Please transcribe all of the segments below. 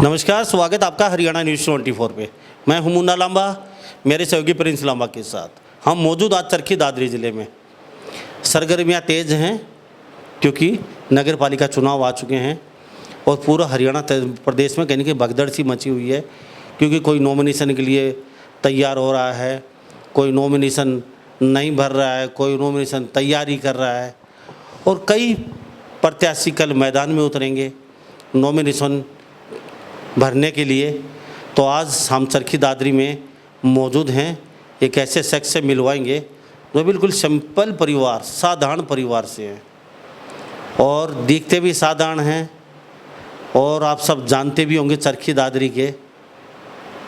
नमस्कार, स्वागत आपका हरियाणा न्यूज़ 24 पे। मैं हूं मुन्ना लांबा, मेरे सहयोगी प्रिंस लांबा के साथ। हम मौजूद आज चरखी दादरी ज़िले में। सरगर्मियां तेज़ हैं क्योंकि नगर पालिका चुनाव आ चुके हैं और पूरा हरियाणा प्रदेश में कहीं भगदड़ सी मची हुई है, क्योंकि कोई नॉमिनेशन के लिए तैयार हो रहा है, कोई नॉमिनेशन नहीं भर रहा है, कोई नॉमिनेशन तैयारी कर रहा है और कई प्रत्याशी कल मैदान में उतरेंगे नॉमिनेशन भरने के लिए। तो आज हम चरखी दादरी में मौजूद हैं, एक ऐसे शख्स से मिलवाएंगे जो बिल्कुल सिंपल परिवार, साधारण परिवार से हैं और दिखते भी साधारण हैं और आप सब जानते भी होंगे चरखी दादरी के।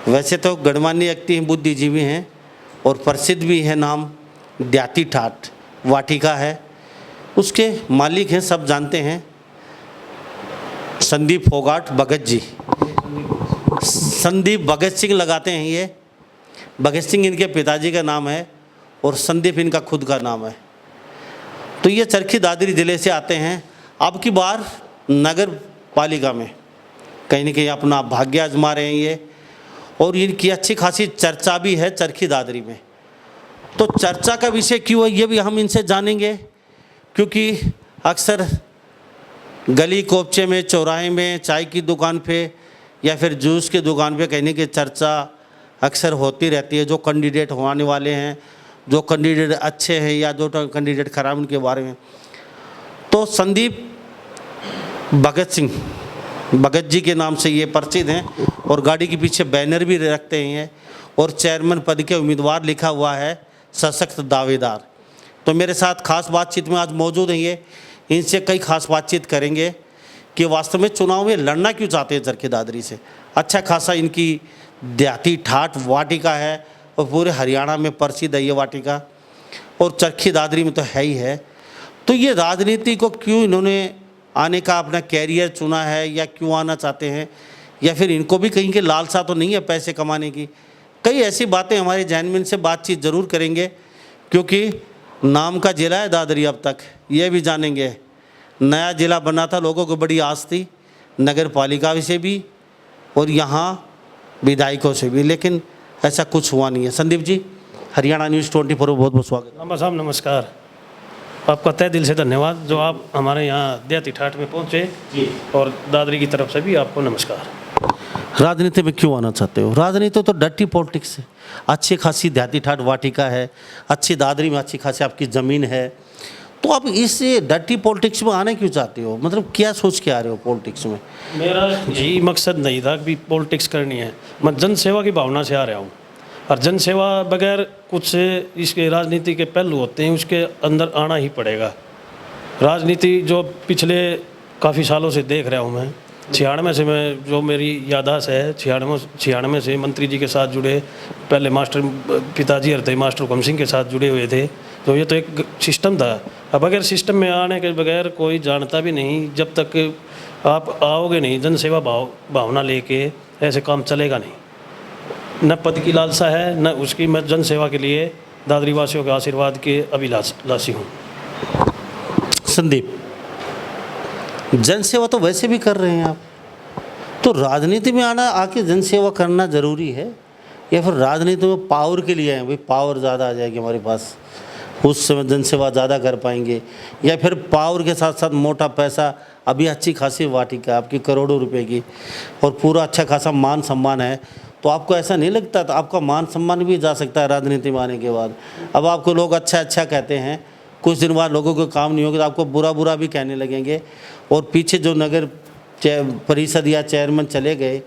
वैसे तो गणमान्य व्यक्ति हैं, बुद्धिजीवी हैं और प्रसिद्ध भी है नाम द्याती ठाट वाटिका है, उसके मालिक हैं, सब जानते हैं, संदीप फोगाट भगत जी। संदीप भगत सिंह लगाते हैं ये, भगत सिंह इनके पिताजी का नाम है और संदीप इनका खुद का नाम है। तो ये चरखी दादरी ज़िले से आते हैं। अब की बार नगर पालिका में कहीं न कहीं अपना भाग्य आजमा रहे हैं ये, और इनकी अच्छी खासी चर्चा भी है चरखी दादरी में। तो चर्चा का विषय क्यों है ये भी हम इनसे जानेंगे, क्योंकि अक्सर गली कोपचे में, चौराहे में, चाय की दुकान पे या फिर जूस की दुकान पे कहने की चर्चा अक्सर होती रहती है। जो कैंडिडेट होने वाले हैं, जो कैंडिडेट अच्छे हैं या जो कैंडिडेट खराब, उनके बारे में। तो संदीप भगत जी के नाम से ये परिचित हैं और गाड़ी के पीछे बैनर भी रखते हैं और चेयरमैन पद के उम्मीदवार लिखा हुआ है सशक्त दावेदार। तो मेरे साथ खास बातचीत में आज मौजूद हैं ये, इनसे कई खास बातचीत करेंगे कि वास्तव में चुनाव में लड़ना क्यों चाहते हैं चरखी दादरी से। अच्छा खासा इनकी द्याती ठाट वाटिका है और पूरे हरियाणा में प्रसिद्ध है ये वाटिका, और चरखी दादरी में तो है ही है। तो ये राजनीति को क्यों इन्होंने आने का अपना कैरियर चुना है, या क्यों आना चाहते हैं, या फिर इनको भी कहीं के लालसा तो नहीं है पैसे कमाने की। कई ऐसी बातें हमारे जहन में, इनसे बातचीत ज़रूर करेंगे, क्योंकि नाम का जिला है दादरी। अब तक ये भी जानेंगे, नया जिला बना था, लोगों को बड़ी आस थी नगर पालिका से भी और यहाँ विधायकों से भी, लेकिन ऐसा कुछ हुआ नहीं है। संदीप जी, हरियाणा न्यूज़ 24 बहुत बहुत स्वागत। लांबा साहब नमस्कार, आपका तहे दिल से धन्यवाद जो आप हमारे यहाँ द्याती ठाट में पहुँचे जी, और दादरी की तरफ से भी आपको नमस्कार। राजनीति में क्यों आना चाहते हो? राजनीति तो डर्टी पॉलिटिक्स है। अच्छी खासी द्याती ठाट वाटिका है, अच्छी दादरी में अच्छी खासी आपकी ज़मीन है, तो आप इस डर्टी पॉलिटिक्स में आने क्यों चाहते हो? मतलब क्या सोच के आ रहे हो पॉलिटिक्स में? मेरा यही मकसद नहीं था कि पॉलिटिक्स करनी है, मैं जन सेवा की भावना से आ रहा हूँ। और जन सेवा बगैर कुछ इसके राजनीति के पहलू होते हैं, उसके अंदर आना ही पड़ेगा। राजनीति जो पिछले काफ़ी सालों से देख रहा हूँ मैं, 96 से मैं, जो मेरी याददाश्त है, 96 से मंत्री जी के साथ जुड़े, पहले मास्टर पिताजी हरते मास्टर हुकम सिंह के साथ जुड़े हुए थे। तो ये तो एक सिस्टम था। अब अगर सिस्टम में आने के बगैर कोई जानता भी नहीं, जब तक आप आओगे नहीं जन सेवा भावना लेके, ऐसे काम चलेगा नहीं। न पद की लालसा है न उसकी, मैं जन सेवा के लिए दादरी वासियों के आशीर्वाद के अभिलाषी हूँ। संदीप, जन सेवा तो वैसे भी कर रहे हैं आप, तो राजनीति में आना, आके जन सेवा करना ज़रूरी है या फिर राजनीति में पावर के लिए है? भाई पावर ज़्यादा आ जाएगी हमारे पास, उस समय जन सेवा ज़्यादा कर पाएंगे, या फिर पावर के साथ साथ मोटा पैसा, अभी अच्छी खासी वाटिका आपकी करोड़ों रुपए की और पूरा अच्छा खासा मान सम्मान है, तो आपको ऐसा नहीं लगता? तो आपका मान सम्मान भी जा सकता है राजनीति में आने के बाद। अब आपको लोग अच्छा अच्छा कहते हैं, कुछ दिन बाद लोगों को काम नहीं होगा तो आपको बुरा बुरा भी कहने लगेंगे, और पीछे जो नगर परिषद या चेयरमैन चले गए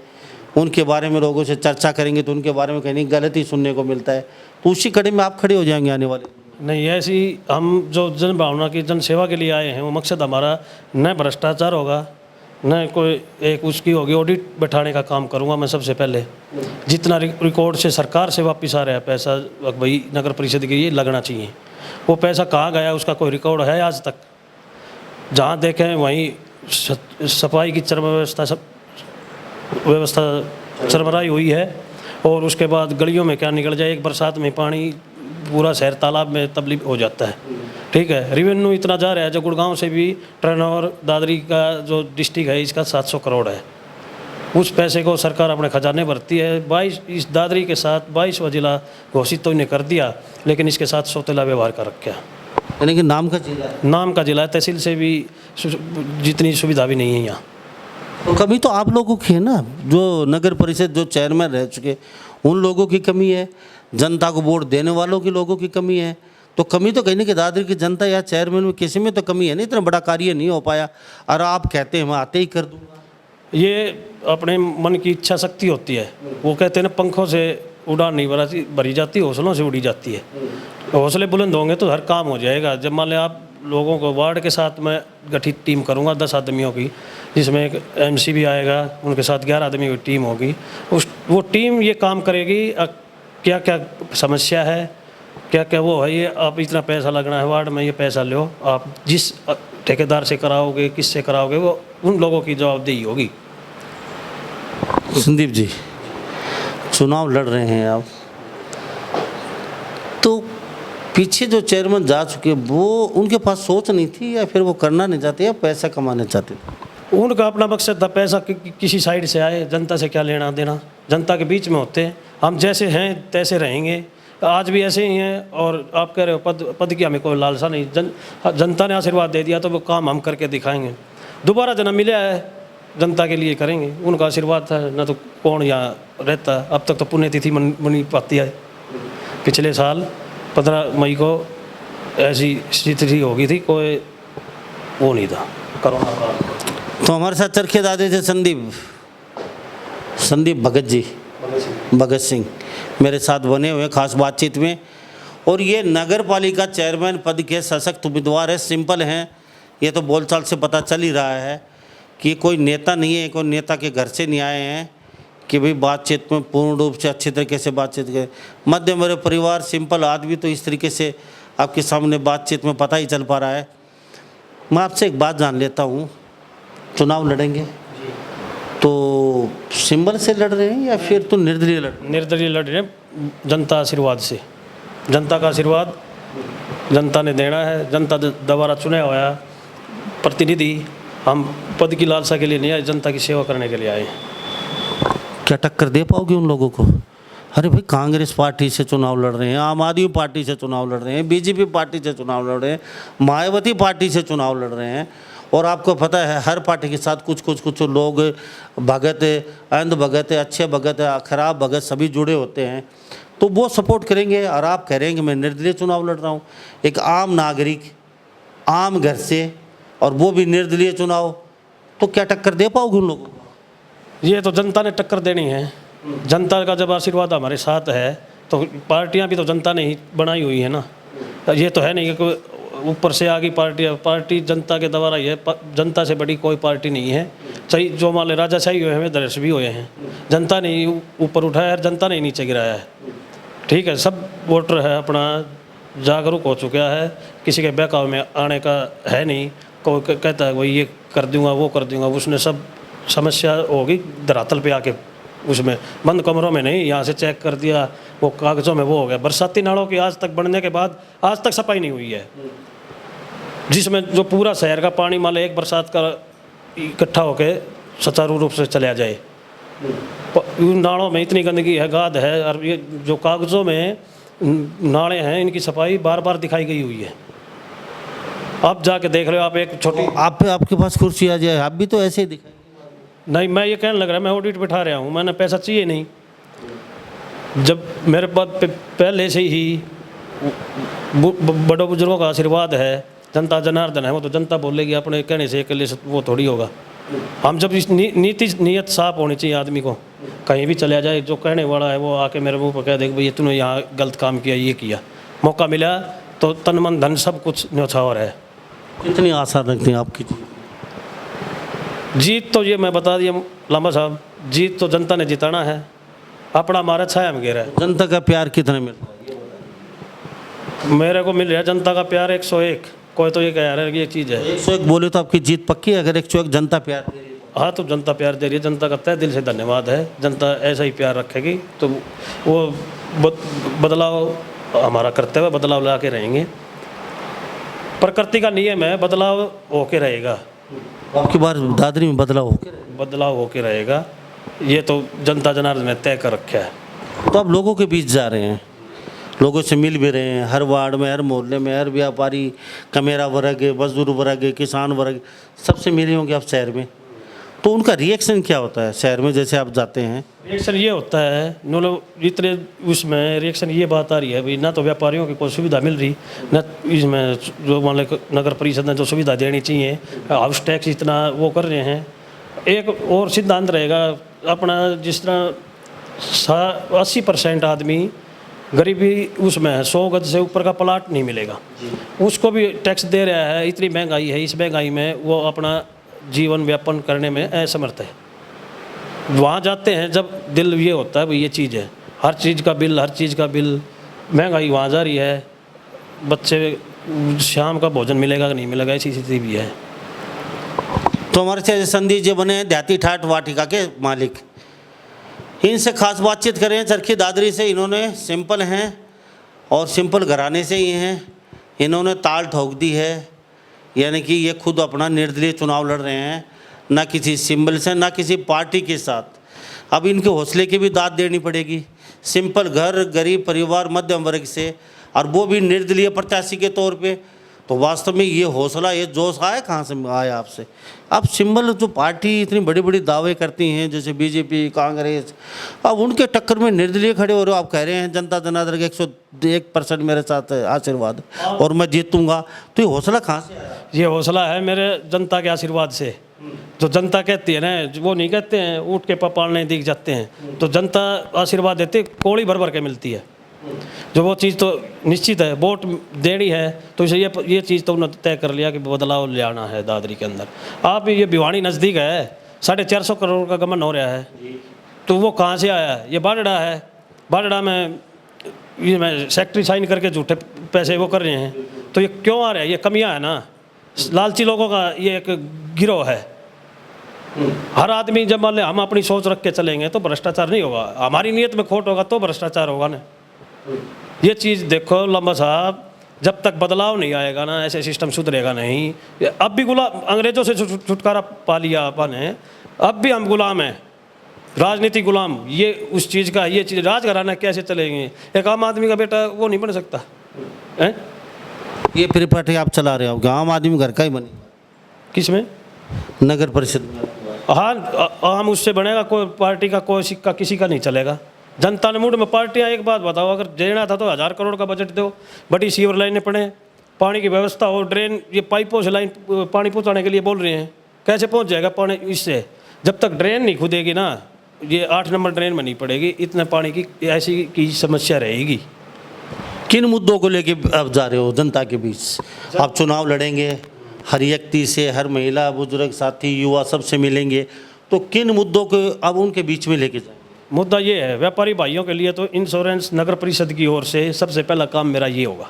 उनके बारे में लोगों से चर्चा करेंगे तो उनके बारे में कहीं गलत ही सुनने को मिलता है। तो उसी कड़ी में आप खड़े हो जाएंगे आने वाले? नहीं, ऐसी हम जो जन भावना की जन सेवा के लिए आए हैं, वो मकसद हमारा न भ्रष्टाचार होगा, न कोई एक उसकी होगी ऑडिट बैठाने का काम करूंगा मैं। सबसे पहले जितना रिकॉर्ड से सरकार से वापस आ रहा है पैसा, भाई नगर परिषद के ये लगना चाहिए। वो पैसा कहाँ गया उसका कोई रिकॉर्ड है आज तक? जहाँ देखें वहीं सफाई की व्यवस्था चरमराई हुई है, और उसके बाद गलियों में क्या निकल जाए, एक बरसात में पानी पूरा शहर तालाब में तब्दील हो जाता है। ठीक है, रेवेन्यू इतना जा रहा है, जो गुड़गांव से भी टर्नओवर दादरी का जो डिस्ट्रिक्ट है इसका 700 करोड़ है। उस पैसे को सरकार अपने खजाने भरती है। 22 इस दादरी के साथ 22वां जिला घोषित तो इन्हें कर दिया, लेकिन इसके साथ सौतेला व्यवहार कर रखा। यानी कि नाम का जिला है। नाम का जिला है, तहसील से भी जितनी सुविधा भी नहीं है यहाँ। तो कमी तो आप लोगों की है ना, जो नगर परिषद जो चेयरमैन रह चुके उन लोगों की कमी है, जनता को वोट देने वालों की लोगों की कमी है। तो कमी तो कहीं ना कि दादरी की जनता या चेयरमैन में किसी में तो कमी है नहीं, इतना बड़ा कार्य नहीं हो पाया और आप कहते हैं मैं आते ही कर दूंगा। ये अपने मन की इच्छा शक्ति होती है। वो कहते हैं ना, पंखों से उड़ान नहीं भरी जाती, हौसलों से उड़ी जाती है। हौसले बुलंद होंगे तो हर काम हो जाएगा। जब मान लें आप लोगों को वार्ड के साथ मैं गठित टीम करूंगा 10 आदमियों की, जिसमें एक MC भी आएगा, उनके साथ 11 आदमी की टीम होगी। वो टीम ये काम करेगी, क्या क्या समस्या है, क्या क्या वो है, ये आप इतना पैसा लगना है वार्ड में, ये पैसा लो, आप जिस ठेकेदार से कराओगे, किससे कराओगे, वो उन लोगों की जवाबदेही होगी। संदीप जी, चुनाव लड़ रहे हैं आप, तो पीछे जो चेयरमैन जा चुके वो उनके पास सोच नहीं थी या फिर वो करना नहीं चाहते या पैसा कमाना चाहते थे? उनका अपना मकसद था, पैसा किसी साइड से आए, जनता से क्या लेना देना। जनता के बीच में होते हैं, हम जैसे हैं तैसे रहेंगे, आज भी ऐसे ही हैं। और आप कह रहे हो पद की हमें कोई लालसा नहीं, जनता ने आशीर्वाद दे दिया तो वो काम हम करके दिखाएंगे। दोबारा जन्म मिला है, जनता के लिए करेंगे, उनका आशीर्वाद था, ना तो कौन यहाँ रहता। अब तक तो पुण्यतिथि मनी पाती है। पिछले साल 15 मई को ऐसी स्थिति हो गई थी, कोई वो नहीं था, कोरोना का। तो हमारे साथ चरखे दादे थे संदीप भगत सिंह मेरे साथ बने हुए खास बातचीत में। और ये नगर पालिका चेयरमैन पद के सशक्त उम्मीदवार है, सिंपल हैं। ये तो बोलचाल से पता चल ही रहा है कि कोई नेता नहीं है, कोई नेता के घर से नहीं आए हैं कि भाई बातचीत में पूर्ण रूप से अच्छी तरीके से बातचीत करें। मध्यम वर्ग परिवार, सिंपल आदमी, तो इस तरीके से आपके सामने बातचीत में पता ही चल पा रहा है। मैं आपसे एक बात जान लेता हूँ, चुनाव लड़ेंगे तो सिंबल से लड़ रहे हैं या फिर तो निर्दलीय लड़ रहे हैं? जनता आशीर्वाद से, जनता का आशीर्वाद जनता ने देना है। जनता दोबारा चुने हुआ प्रतिनिधि, हम पद की लालसा के लिए नहीं आए, जनता की सेवा करने के लिए आए। क्या टक्कर दे पाओगे उन लोगों को? अरे भाई, कांग्रेस पार्टी से चुनाव लड़ रहे हैं, आम आदमी पार्टी से चुनाव लड़ रहे हैं, बीजेपी पार्टी से चुनाव लड़ रहे हैं, मायावती पार्टी से चुनाव लड़ रहे हैं। और आपको पता है हर पार्टी के साथ कुछ लोग भगत, अंध भगत, अच्छे भगत, खराब भगत सभी जुड़े होते हैं, तो वो सपोर्ट करेंगे। और आप कह रहे हैं कि मैं निर्दलीय चुनाव लड़ रहा हूँ, एक आम नागरिक, आम घर से, और वो भी निर्दलीय चुनाव, तो क्या टक्कर दे पाओगे उन लोगों को? ये तो जनता ने टक्कर देनी है। जनता का जब आशीर्वाद हमारे साथ है तो पार्टियां भी तो जनता ने ही बनाई हुई है ना। ये तो है नहीं कि ऊपर से आ गई पार्टी जनता के द्वारा ही है। जनता से बड़ी कोई पार्टी नहीं है। सही, जो मान ले राजाशाही हुए हैं, दरस भी हुए हैं, जनता ने ही ऊपर उठाया है, जनता ने ही नीचे गिराया है। ठीक है, सब वोटर है अपना जागरूक हो चुका है, किसी के बहकाव में आने का है नहीं। कोई कहता है वही ये कर दूंगा, वो कर दूंगा, उसने सब समस्या होगी धरातल पे आके, उसमें बंद कमरों में नहीं, यहाँ से चेक कर दिया, वो कागज़ों में वो हो गया। बरसाती नालों की आज तक बनने के बाद आज तक सफाई नहीं हुई है, जिसमें जो पूरा शहर का पानी मान एक बरसात का इकट्ठा होके सुचारू रूप से चला जाए। उन नालों में इतनी गंदगी है, गाद है, और ये जो कागज़ों में नाले हैं इनकी सफाई बार बार दिखाई गई हुई है। आप जाके देख रहे हो, आप एक छोटी आपके पास कुर्सी आ जाए, आप भी तो ऐसे ही दिखाई नहीं। मैं ये कहने लग रहा है, मैं ऑडिट बिठा रहा हूँ, मैंने पैसा चाहिए नहीं। जब मेरे पास पहले से ही बड़ों बुजुर्गों का आशीर्वाद है, जनता जनार्दन है, वो तो जनता बोलेगी, अपने कहने से अकेले से वो थोड़ी होगा। हम जब इस नीयत साफ होनी चाहिए आदमी को, कहीं भी चला जाए, जो कहने वाला है वो आके मेरे मुंह पर कह दे भाई तूने यहाँ गलत काम किया, ये किया। मौका मिला तो तन मन धन सब कुछ न्यौछावर है। कितनी आशा रखते हैं आपकी जीत? तो ये मैं बता दिया लांबा साहब, जीत तो जनता ने जिताना है, अपना हमारा छाया में गिरा है। जनता का प्यार कितना मिल रहा है? मेरे को मिल रहा है जनता का प्यार 101। कोई तो ये कह रहा है कि ये चीज़ है 101 बोले तो आपकी जीत पक्की है अगर 101 जनता प्यार दे रही है? हाँ, तो जनता प्यार दे रही है, जनता का तहे दिल से धन्यवाद है। जनता ऐसा ही प्यार रखेगी तो वो बदलाव हमारा करते हुए बदलाव ला के रहेंगे। प्रकृति का नियम है, बदलाव होके रहेगा। आपकी बार दादरी में बदलाव हो बदलाव होके रहेगा। ये तो जनता जनार्दन ने तय कर रखा है। तो आप लोगों के बीच जा रहे हैं, लोगों से मिल भी रहे हैं, हर वार्ड में, हर मोहल्ले में, हर व्यापारी, कमेरा वर्ग है, मजदूर वर्ग है, किसान वर्ग, सबसे मिले होंगे आप शहर में, तो उनका रिएक्शन क्या होता है शहर में जैसे आप जाते हैं? रिएक्शन ये होता है, मतलब जितने उसमें रिएक्शन ये बात आ रही है भाई, ना तो व्यापारियों की कोई सुविधा मिल रही, ना इसमें जो मान लो नगर परिषद ने जो सुविधा देनी चाहिए, हाउस टैक्स इतना वो कर रहे हैं। एक और सिद्धांत रहेगा अपना, जिस तरह 80% आदमी गरीबी उसमें है, 100 गज से ऊपर का प्लाट नहीं मिलेगा, उसको भी टैक्स दे रहा है। इतनी महंगाई है, इस महंगाई में वो अपना जीवन व्यापन करने में असमर्थ है। वहाँ जाते हैं जब दिल ये होता है भाई ये चीज़ है, हर चीज़ का बिल, महंगाई वहाँ जा रही है, बच्चे शाम का भोजन मिलेगा कि नहीं मिलेगा, ऐसी स्थिति भी है। तो हमारे से संदीप जी बने हैं देहाती ठाट वाटिका के मालिक, इनसे खास बातचीत करें चरखी दादरी से। इन्होंने सिंपल हैं और सिंपल घराने से ही हैं, इन्होंने ताल ठोक दी है, यानी कि ये खुद अपना निर्दलीय चुनाव लड़ रहे हैं, ना किसी सिंबल से, ना किसी पार्टी के साथ। अब इनके हौसले की भी दाद देनी पड़ेगी। सिंपल घर, गरीब परिवार, मध्यम वर्ग से, और वो भी निर्दलीय प्रत्याशी के तौर पे, तो वास्तव में ये हौसला, ये जोश आया कहाँ से आया आपसे? अब सिंबल जो पार्टी इतनी बड़ी बड़ी दावे करती हैं जैसे बीजेपी, कांग्रेस, अब उनके टक्कर में निर्दलीय खड़े हो रहे हो। आप कह रहे हैं जनता जनार्दन के 101% मेरे साथ आशीर्वाद और मैं जीतूंगा, तो ये हौसला कहाँ से आया? ये हौसला है मेरे जनता के आशीर्वाद से। जो जनता कहती है ना, वो नहीं कहते हैं ऊँट के पालने दिख जाते हैं, तो जनता आशीर्वाद देती, कोड़ी भर भर के मिलती है। जो वो चीज़ तो निश्चित है, वोट देनी है, तो इसे ये चीज़ तो उन्होंने तय कर लिया कि बदलाव ले आना है दादरी के अंदर। आप ये भिवानी नज़दीक है, 450 करोड़ का गमन हो रहा है, तो वो कहाँ से आया है? ये बाडड़ा है, बाडड़ा में ये मैं सेक्रेटरी साइन करके झूठे पैसे वो कर रहे हैं, तो ये क्यों आ रहा है? ये कमियां है ना, लालची लोगों का ये एक गिरोह है। हर आदमी जब मान ले हम अपनी सोच रख के चलेंगे तो भ्रष्टाचार नहीं होगा, हमारी नीयत में खोट होगा तो भ्रष्टाचार होगा ना। ये चीज़ देखो लंबा साहब, जब तक बदलाव नहीं आएगा ना, ऐसे सिस्टम सुधरेगा नहीं। अब भी गुलाम, अंग्रेजों से छुटकारा पा लिया अपन है, अब भी हम गुलाम हैं, राजनीति गुलाम। ये उस चीज़ का, ये चीज़ राजघराना कैसे चलेंगे? एक आम आदमी का बेटा वो नहीं बन सकता है। ये फिर पार्टी आप चला रहे हो, आम आदमी घर का ही बने किस में? नगर परिषद में। हाँ, आम उससे बनेगा, कोई पार्टी का कोई सिक्का किसी का नहीं चलेगा। जनता ने मूड में पार्टियाँ, एक बात बताओ, अगर देना था तो 1000 करोड़ का बजट दो, बड़ी सीवर लाइनें पड़े, पानी की व्यवस्था हो, ड्रेन, ये पाइपों से लाइन पानी पहुँचाने के लिए बोल रहे हैं, कैसे पहुँच जाएगा पानी? इससे जब तक ड्रेन नहीं खुदेगी ना, ये 8 नंबर ड्रेन में नहीं पड़ेगी, इतने पानी की ऐसी की समस्या रहेगी। किन मुद्दों को लेके आप जा रहे हो जनता के बीच? आप चुनाव लड़ेंगे, हर व्यक्ति से, हर महिला, बुजुर्ग, साथी, युवा सबसे मिलेंगे, तो किन मुद्दों को अब उनके बीच में लेके जाएंगे? मुद्दा ये है, व्यापारी भाइयों के लिए तो इंश्योरेंस नगर परिषद की ओर से सबसे पहला काम मेरा ये होगा।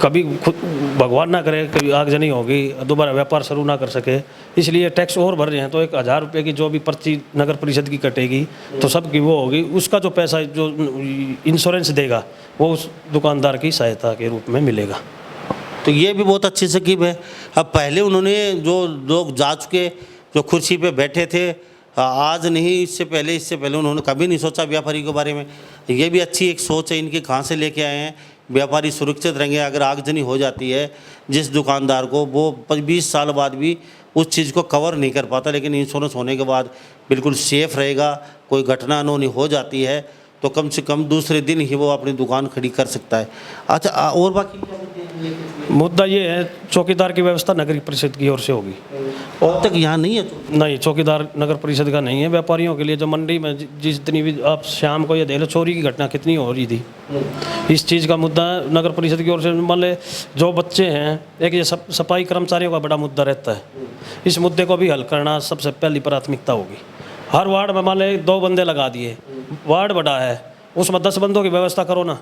कभी खुद भगवान ना करे कभी आगजनी होगी, दोबारा व्यापार शुरू ना कर सके, इसलिए टैक्स और भर रहे हैं, तो 1000 रुपये की जो भी पर्ची नगर परिषद की कटेगी तो सबकी वो होगी, उसका जो पैसा जो इंश्योरेंस देगा वो उस दुकानदार की सहायता के रूप में मिलेगा। तो ये भी बहुत अच्छी स्कीम है। अब पहले उन्होंने जो लोग जा चुके, जो कुर्सी पे बैठे थे, आज नहीं, इससे पहले उन्होंने कभी नहीं सोचा व्यापारी के बारे में। ये भी अच्छी एक सोच है इनकी, कहाँ से लेके आए हैं। व्यापारी सुरक्षित रहेंगे, अगर आगजनी हो जाती है जिस दुकानदार को, वो 20 साल बाद भी उस चीज़ को कवर नहीं कर पाता, लेकिन इंश्योरेंस होने के बाद बिल्कुल सेफ़ रहेगा। कोई घटना अनहोनी हो जाती है तो कम से कम दूसरे दिन ही वो अपनी दुकान खड़ी कर सकता है। अच्छा, और बाकी मुद्दा ये है, चौकीदार की व्यवस्था नगर परिषद की ओर से होगी। अब तक यहाँ नहीं है? नहीं, चौकीदार नगर परिषद का नहीं है। व्यापारियों के लिए जो मंडी में जितनी भी आप शाम को ये देख लो, चोरी की घटना कितनी हो रही थी, इस चीज़ का मुद्दा नगर परिषद की ओर से। मान ले जो बच्चे हैं, एक ये सफाई कर्मचारियों का बड़ा मुद्दा रहता है, इस मुद्दे को भी हल करना सबसे पहली प्राथमिकता होगी। हर वार्ड में मान ले 2 बंदे लगा दिए, वार्ड बड़ा है, उसमें 10 बंदों की व्यवस्था करो ना।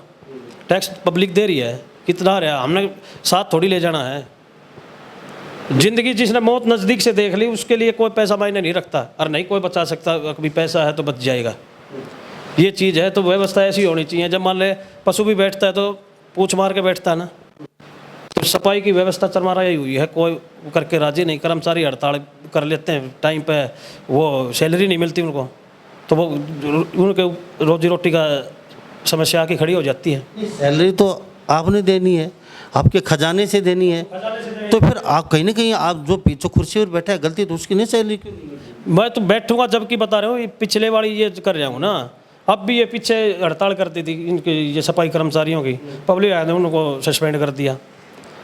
टैक्स पब्लिक दे रही है, कितना रहा, हमने साथ थोड़ी ले जाना है। जिंदगी जिसने मौत नज़दीक से देख ली, उसके लिए कोई पैसा मायने नहीं रखता, और नहीं कोई बचा सकता, कभी पैसा है तो बच जाएगा। ये चीज़ है, तो व्यवस्था ऐसी होनी चाहिए। जब मान ले पशु भी बैठता है तो पूछ मार के बैठता है ना, सफाई की व्यवस्था चरमराई हुई है, कोई करके राजी नहीं। कर्मचारी हड़ताल कर लेते हैं टाइम पे, वो सैलरी नहीं मिलती उनको, तो वो उनके रोजी रोटी का समस्या आके खड़ी हो जाती है। सैलरी तो आपने देनी है, आपके खजाने से देनी है, तो फिर आप कहीं ना कहीं आप जो पीछे कुर्सी पर बैठा है गलती तो उसकी नहीं, सैलरी क्यों नहीं? मैं तो बैठूंगा जबकि बता रहा हूँ, ये पिछले वाली ये कर रहा हूँ ना, अब भी ये पीछे हड़ताल करती थी इनकी, ये सफाई कर्मचारियों की, पब्लिक आया उनको सस्पेंड कर दिया।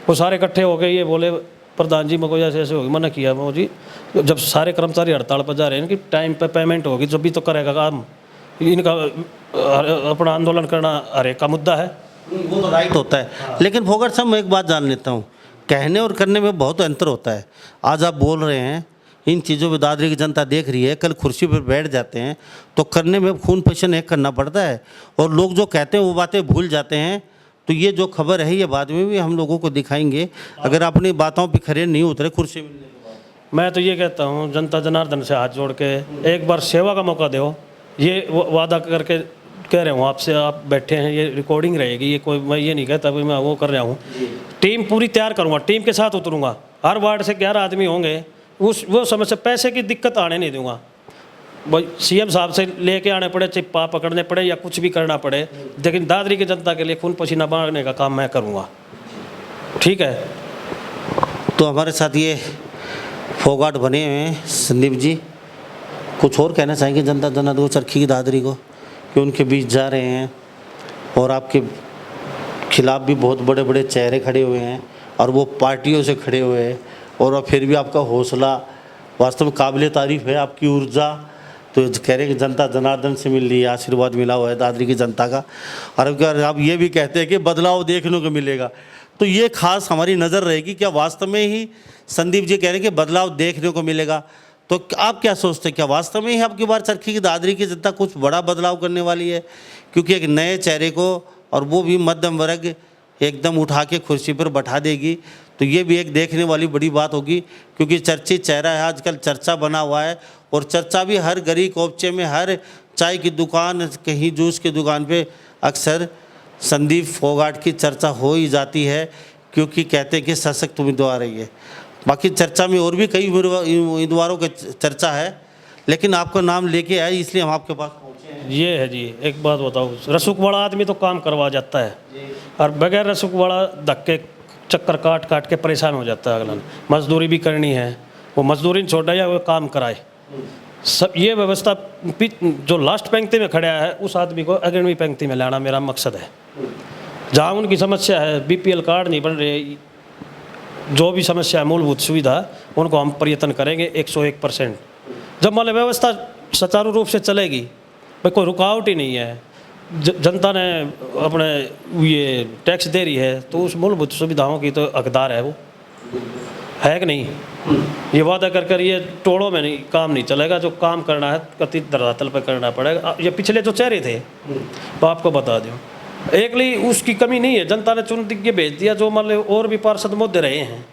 वो सारे इकट्ठे हो गए, ये बोले प्रधान जी मेरे ऐसे ऐसे होगी, मना किया मैं जी जब सारे कर्मचारी हड़ताल पर जा रहे हैं कि टाइम पे पेमेंट होगी जब भी तो करेगा काम, इनका अपना आंदोलन करना हर एक का मुद्दा है। वो तो राइट होता है, लेकिन फोगाट साहब मैं एक बात जान लेता हूँ, कहने और करने में बहुत अंतर होता है। आज आप बोल रहे हैं, इन चीज़ों पर दादरी की जनता देख रही है, कल कुर्सी पर बैठ जाते हैं तो करने में खून पसीना एक करना पड़ता है, और लोग जो कहते हैं वो बातें भूल जाते हैं। तो ये जो खबर है ये बाद में भी हम लोगों को दिखाएंगे, अगर अपनी बातों पर खरे नहीं उतरे कुर्सी मिलने के बाद। मैं तो ये कहता हूँ जनता जनार्दन से हाथ जोड़ के एक बार सेवा का मौका दो, ये वादा करके कह रहा हूँ आपसे, आप बैठे हैं, ये रिकॉर्डिंग रहेगी, ये कोई मैं ये नहीं कहता भाई मैं वो कर रहा हूँ। टीम पूरी तैयार करूँगा, टीम के साथ उतरूँगा, हर वार्ड से 11 आदमी होंगे, वो समस्या पैसे की दिक्कत आने नहीं दूंगा। भाई सीएम साहब से लेके आने पड़े, चिप्पा पकड़ने पड़े या कुछ भी करना पड़े, लेकिन दादरी की जनता के लिए खून पसीना बहाने का काम मैं करूँगा। ठीक है, तो हमारे साथ ये फोगाट बने हुए हैं संदीप जी, कुछ और कहना चाहेंगे जनता जनार्दन को, चरखी की दादरी को, कि उनके बीच जा रहे हैं और आपके खिलाफ भी बहुत बड़े बड़े चेहरे खड़े हुए हैं और वो पार्टियों से खड़े हुए हैं, और फिर भी आपका हौसला वास्तव में काबिल तारीफ़ है, आपकी ऊर्जा। तो कह रहे हैं कि जनता जनार्दन से मिल रही है, आशीर्वाद मिला हुआ है दादरी की जनता का, और अगर आप ये भी कहते हैं कि बदलाव देखने को मिलेगा, तो ये खास हमारी नज़र रहेगी, क्या वास्तव में ही संदीप जी कह रहे हैं कि बदलाव देखने को मिलेगा? तो आप क्या सोचते हैं, क्या वास्तव में ही आपकी बार चरखी की दादरी की जनता कुछ बड़ा बदलाव करने वाली है? क्योंकि एक नए चेहरे को, और वो भी मध्यम वर्ग, एकदम उठा के कुर्सी पर बैठा देगी, तो ये भी एक देखने वाली बड़ी बात होगी, क्योंकि चर्चित चेहरा है, आजकल चर्चा बना हुआ है, और चर्चा भी हर गली कोपचे में, हर चाय की दुकान, कहीं जूस की दुकान पे अक्सर संदीप फोगाट की चर्चा हो ही जाती है, क्योंकि कहते हैं कि सशक्त उम्मीदवार है ये। बाकी चर्चा में और भी कई उम्मीदवारों की चर्चा है, लेकिन आपका नाम लेके आए इसलिए हम आपके पास पहुँचे हैं। ये है जी, एक बात बताओ, रसूख वाला आदमी तो काम करवा जाता है, और बगैर रसूख वाला धक्के चक्कर काट काट के परेशान हो जाता है। अगला मजदूरी भी करनी है, वो मजदूरी छोड़ा या वो काम कराए, सब ये व्यवस्था जो लास्ट पंक्ति में खड़ा है उस आदमी को अग्रणी पंक्ति में लाना मेरा मकसद है। जहाँ उनकी समस्या है, बीपीएल कार्ड नहीं बन रहे, जो भी समस्या है, मूलभूत सुविधा, उनको हम प्रयत्न करेंगे 101%। जब मान व्यवस्था सुचारू रूप से चलेगी, भाई कोई रुकावट ही नहीं है, जनता ने अपने ये टैक्स दे रही है, तो उस मूलभूत सुविधाओं की तो हकदार है वो, है कि नहीं? ये वादा कर ये टोड़ों में नहीं काम नहीं चलेगा, जो काम करना है कथित धरातल पर करना पड़ेगा। ये पिछले जो चेहरे थे तो आपको बता दूँ, एकली उसकी कमी नहीं है, जनता ने चुन के भेज दिया। जो मान लो और भी पार्षद मुद्दे रहे हैं,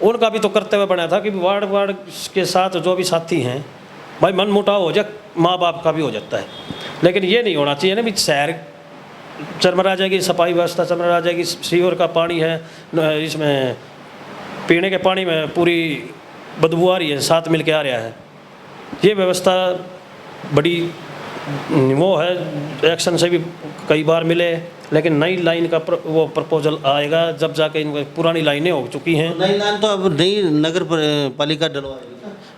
उनका भी तो कर्तव्य बना था कि वार्ड के साथ जो भी साथी हैं, भाई मन मुटाव हो जाए, माँ बाप का भी हो जाता है, लेकिन ये नहीं होना चाहिए ना भी शहर चरमरा जाएगी, सफाई व्यवस्था चरमरा जाएगी, सीवर का पानी है, इसमें पीने के पानी में पूरी बदबू आ रही है, साथ मिल के आ रहा है। ये व्यवस्था बड़ी वो है, एक्शन से भी कई बार मिले, लेकिन नई लाइन का वो प्रपोजल आएगा जब जाके इन पुरानी लाइनें हो चुकी हैं। नई लाइन तो अब नई नगर पालिका डलवाएगी।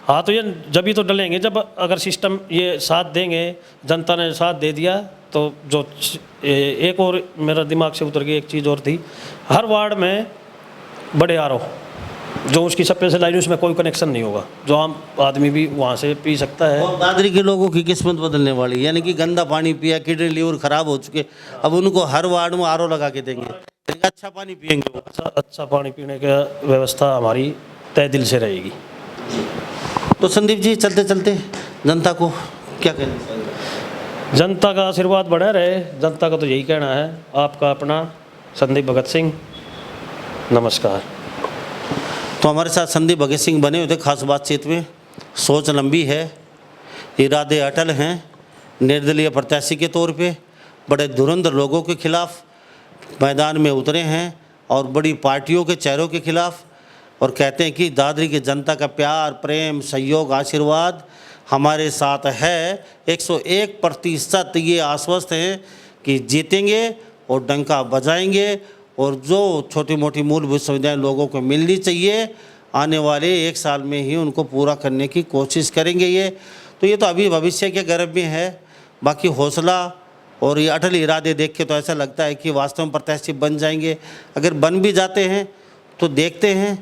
हाँ, तो ये जब ही तो डलेंगे जब अगर सिस्टम ये साथ देंगे, जनता ने साथ दे दिया तो। जो एक और मेरा दिमाग से उतर गई एक चीज़ और थी, हर वार्ड में बड़े आरओ, जो उसकी सप्लाई से लाइन, उसमें कोई कनेक्शन नहीं होगा, जो आम आदमी भी वहाँ से पी सकता है। और दादरी के लोगों की किस्मत बदलने वाली, यानी कि गंदा पानी पिया, किडनी लीवर खराब हो चुके, अब उनको हर वार्ड में आरओ लगा के देंगे, अच्छा पानी पियेंगे वो। अच्छा पानी पीने की व्यवस्था हमारी तय दिल से रहेगी। तो संदीप जी, चलते चलते जनता को क्या कहना चाहिए? जनता का आशीर्वाद बढ़ा रहे, जनता का तो यही कहना है। आपका अपना संदीप भगत सिंह, नमस्कार। तो हमारे साथ संदीप भगत सिंह बने हुए थे खास बातचीत में। सोच लंबी है, इरादे अटल हैं, निर्दलीय प्रत्याशी के तौर पे बड़े धुरंधर लोगों के खिलाफ मैदान में उतरे हैं, और बड़ी पार्टियों के चेहरों के खिलाफ, और कहते हैं कि दादरी की जनता का प्यार, प्रेम, सहयोग, आशीर्वाद हमारे साथ है। 101% ये आश्वस्त हैं कि जीतेंगे और डंका बजाएंगे, और जो छोटी मोटी मूलभूत सुविधाएं लोगों को मिलनी चाहिए आने वाले 1 साल में ही उनको पूरा करने की कोशिश करेंगे। ये तो अभी भविष्य के गर्भ में है। बाकी हौसला और ये अटल इरादे देख के तो ऐसा लगता है कि वास्तव में प्रत्याशी बन जाएंगे। अगर बन भी जाते हैं तो देखते हैं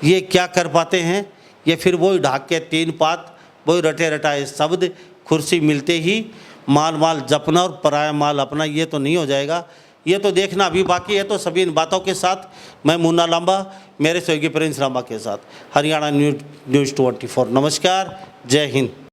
ये क्या कर पाते हैं। ये फिर वही ढाक के 3 पात, वही रटे रटाए शब्द, कुर्सी मिलते ही माल जपना और पराया माल अपना, ये तो नहीं हो जाएगा। ये तो देखना अभी बाकी है। तो सभी इन बातों के साथ मैं मुन्ना लांबा, मेरे सहयोगी प्रिंस लांबा के साथ, हरियाणा न्यूज़ 24। नमस्कार, जय हिंद।